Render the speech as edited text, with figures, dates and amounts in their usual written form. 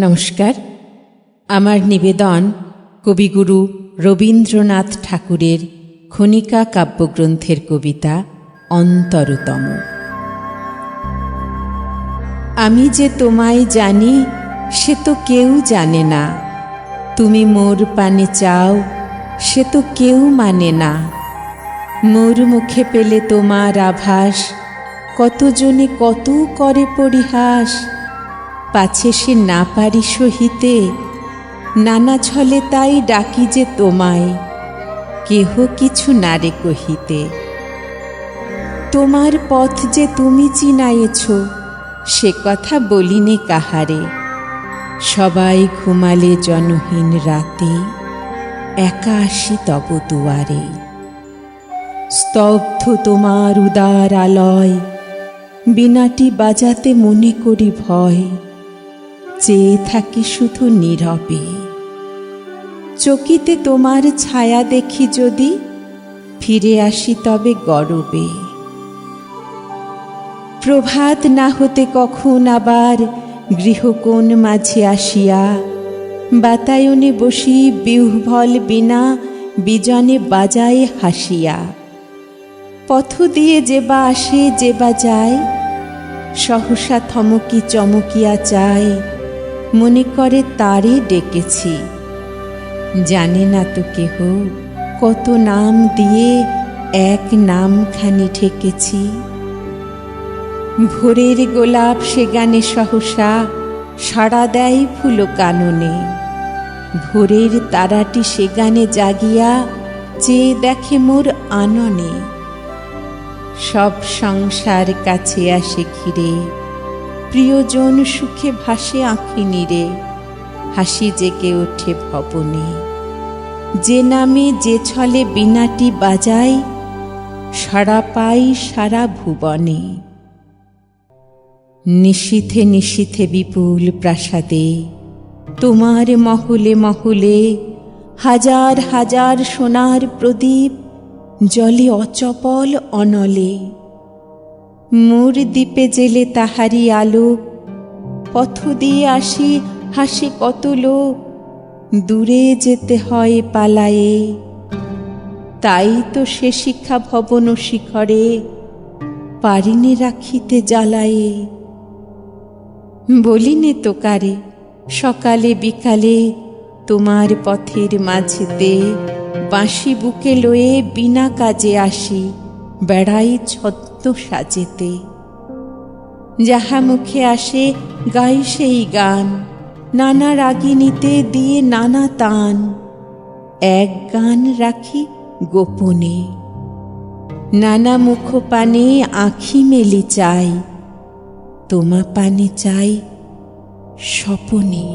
নমস্কার। আমার নিবেদন কবিগুরু রবীন্দ্রনাথ ঠাকুরের খনিকা কাব্যগ্রন্থের কবিতা অন্তরতম। আমি যে তোমায় জানি সে তো কেউ জানে না, তুমি মোর পানে চাও সে তো কেউ মানে না। মোর মুখে পেলে তোমার আভাস, কতজনে কত করে পরিহাস। পাছে সে না পারি সহিতে, নানা ছলে তাই ডাকি যে তোমায়, কেহ কিছু নারে কহিতে। তোমার পথ যে তুমি চিনায়েছ, সে কথা বলিনে কাহারে। সবাই ঘুমালে জনহীন রাতে, একা আসি তব দুয়ারে। স্তব্ধ তোমার উদার আলয়, বীণাটি বাজাতে মনে করি ভয়। চেয়ে থাকি শুধু নীরবে, চকিতে তোমার ছায়া দেখি যদি, ফিরে আসি তবে গরবে। প্রভাত না হতে কখন আবার গৃহকোণ মাঝে আসিয়া, বাতায়নে বসি বিহ্বল বীণা বিজনে বাজায় হাসিয়া। পথ দিয়ে যে বা আসে যে বা যায়, সহসা থমকি চমকিয়া চায়, মনে করে তারে ডেকেছি। জানে না তো কেহ কত নাম দিয়ে এক নামখানি ঠেকেছি। ভোরের গোলাপ সে গানে সহসা সাড়া দেয় ফুল কাননে। ভোরের তারাটি সে গানে জাগিয়া চেয়ে দেখে মোর আননে। সব সংসার কাছে আসে ঘিরে, প্রিয়জন সুখে ভাসে আঁখি নীরে। হাসি জেগে ওঠে ভবনে, যে নামে যে ছলে বীণাটি বাজায়, সাড়া পাই সারা ভুবনে। নিশীথে নিশীথে বিপুল প্রাসাদে, তোমার মহলে মহলে হাজার হাজার সোনার প্রদীপ জলে অচপল অনলে। মোর দ্বীপে জেলে তাহারি আলো, পথ দিয়ে আসি হাসি কত লোক। দূরে যেতে হয় পালায়ে, তাই তো সে শিক্ষা ভবন শিখরে পারিনে রাখিতে জ্বালায়ে। বলিনে তো কারে সকালে বিকালে, তোমার পথের মাঝেতে বাঁশি বুকে লয়ে বিনা কাজে আসি, বেড়াই ছদ্ম সাজেতে। যাহা মুখে আসে গাই সেই গান, নানা রাগিনীতে দিয়ে নানা তান। এক গান রাখি গোপনে, নানা মুখ পানে আঁখি মেলি চাই, তোমা পানে চাই স্বপনে।